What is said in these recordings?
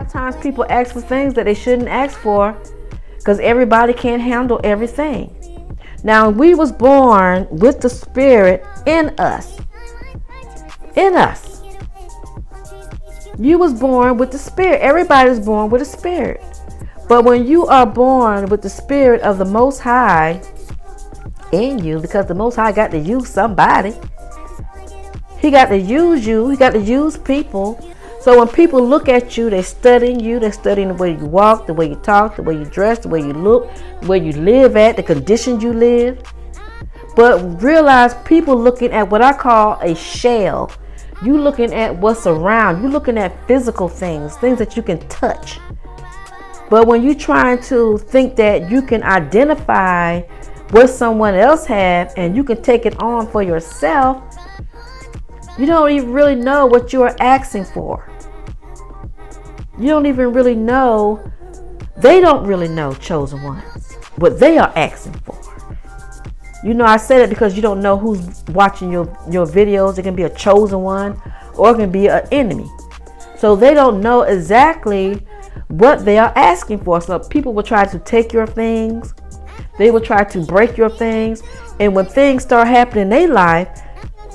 Sometimes people ask for things that they shouldn't ask for because everybody can't handle everything. Now, we was born with the Spirit in us. In us. You was born with the Spirit. Everybody's born with a Spirit. But when you are born with the Spirit of the Most High in you, because the Most High got to use somebody. He got to use you. He got to use people. So when people look at you, they're studying you. They're studying the way you walk, the way you talk, the way you dress, the way you look, the way you live at, the conditions you live. But realize people looking at what I call a shell. You looking at what's around. You looking at physical things, things that you can touch. But when you're trying to think that you can identify what someone else has and you can take it on for yourself, you don't even really know what you are asking for. You don't even really know. They don't really know, chosen ones, what they are asking for. You know, I said it because you don't know who's watching your videos. It can be a chosen one or it can be an enemy. So they don't know exactly what they are asking for. So people will try to take your things. They will try to break your things. And when things start happening in their life,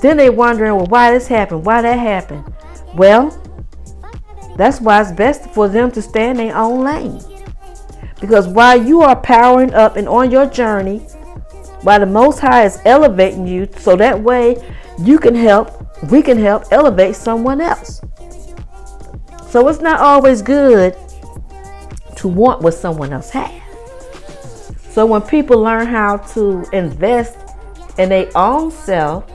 then they wondering, well, why this happened? Why that happened? Well, that's why it's best for them to stay in their own lane. Because while you are powering up and on your journey, while the Most High is elevating you, so that way we can help elevate someone else. So it's not always good to want what someone else has. So when people learn how to invest in their own self,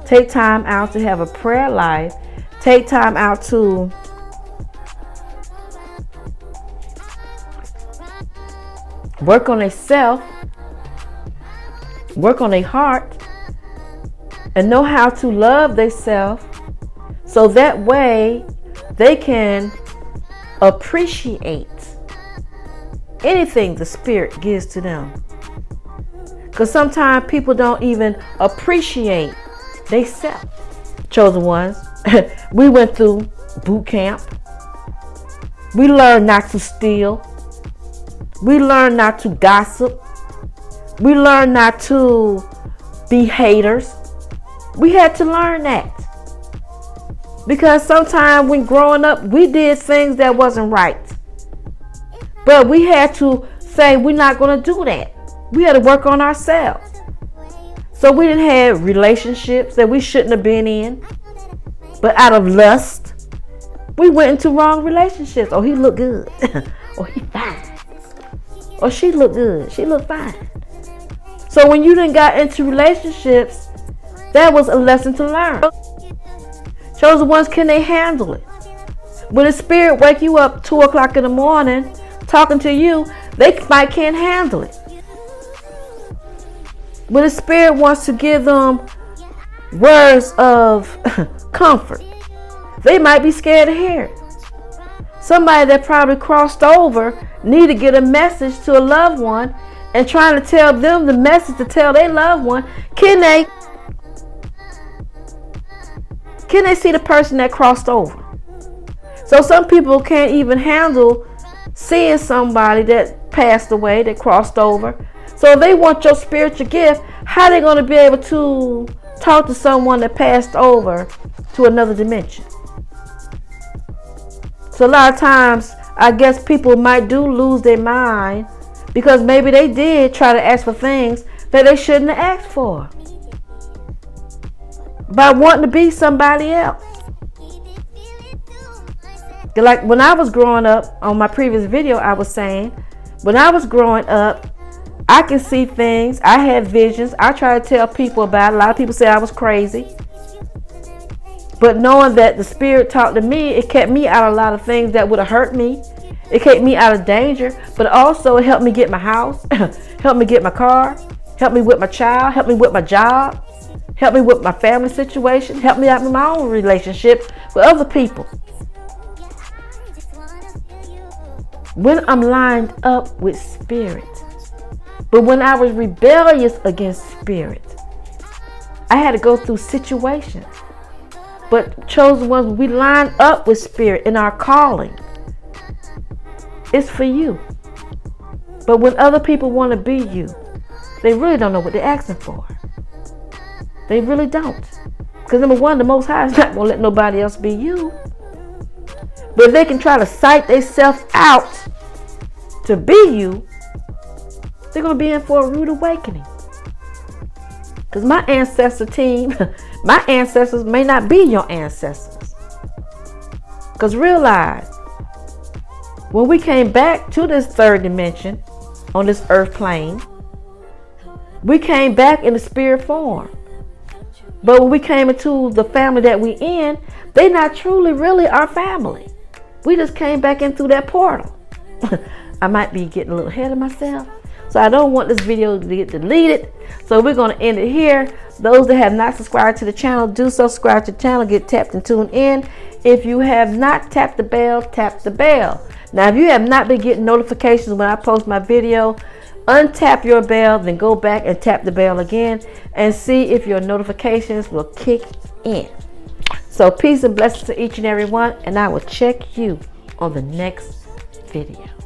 take time out to have a prayer life, take time out to work on themselves, work on their heart, and know how to love themselves, so that way they can appreciate anything the Spirit gives to them. Because sometimes people don't even appreciate themselves. Chosen ones, we went through boot camp. We learned not to steal. We learned not to gossip. We learned not to be haters. We had to learn that. Because sometimes when growing up, we did things that wasn't right. But we had to say we're not going to do that. We had to work on ourselves. So we didn't have relationships that we shouldn't have been in. But out of lust, we went into wrong relationships. Oh, he looked good. Oh, he fine. Or she looked good. She looked fine. So when you done got into relationships, that was a lesson to learn. Chosen ones, can they handle it? When the Spirit wake you up 2 o'clock in the morning, talking to you, they might can't handle it. When the Spirit wants to give them words of comfort, they might be scared to hear it. Somebody that probably crossed over need to get a message to a loved one and trying to tell them the message to tell their loved one. Can they see the person that crossed over? So some people can't even handle seeing somebody that passed away, that crossed over. So if they want your spiritual gift, how are they going to be able to talk to someone that passed over to another dimension? So a lot of times, I guess people might do lose their mind because maybe they did try to ask for things that they shouldn't have asked for by wanting to be somebody else. Like when I was growing up, on my previous video, I was saying, when I was growing up, I can see things. I had visions. I try to tell people about it. A lot of people say I was crazy. But knowing that the Spirit talked to me, it kept me out of a lot of things that would have hurt me. It kept me out of danger. But also it helped me get my house, helped me get my car, helped me with my child, helped me with my job, helped me with my family situation, helped me out with my own relationships with other people. When I'm lined up with Spirit. But when I was rebellious against Spirit, I had to go through situations. But chosen ones, we line up with Spirit in our calling. It's for you. But when other people want to be you, they really don't know what they're asking for. They really don't. Because number one, the Most High is not going to let nobody else be you. But if they can try to psych themselves out to be you, they're going to be in for a rude awakening. Because my ancestor team, my ancestors may not be your ancestors. Because realize, when we came back to this third dimension, on this earth plane, we came back in the spirit form. But when we came into the family that we in, they not truly really our family. We just came back in through that portal. I might be getting a little ahead of myself. So I don't want this video to get deleted. So we're going to end it here. Those that have not subscribed to the channel, do so. Subscribe to the channel. Get tapped and tuned in. If you have not tapped the bell, tap the bell. Now, if you have not been getting notifications when I post my video, untap your bell, then go back and tap the bell again and see if your notifications will kick in. So peace and blessings to each and every one, and I will check you on the next video.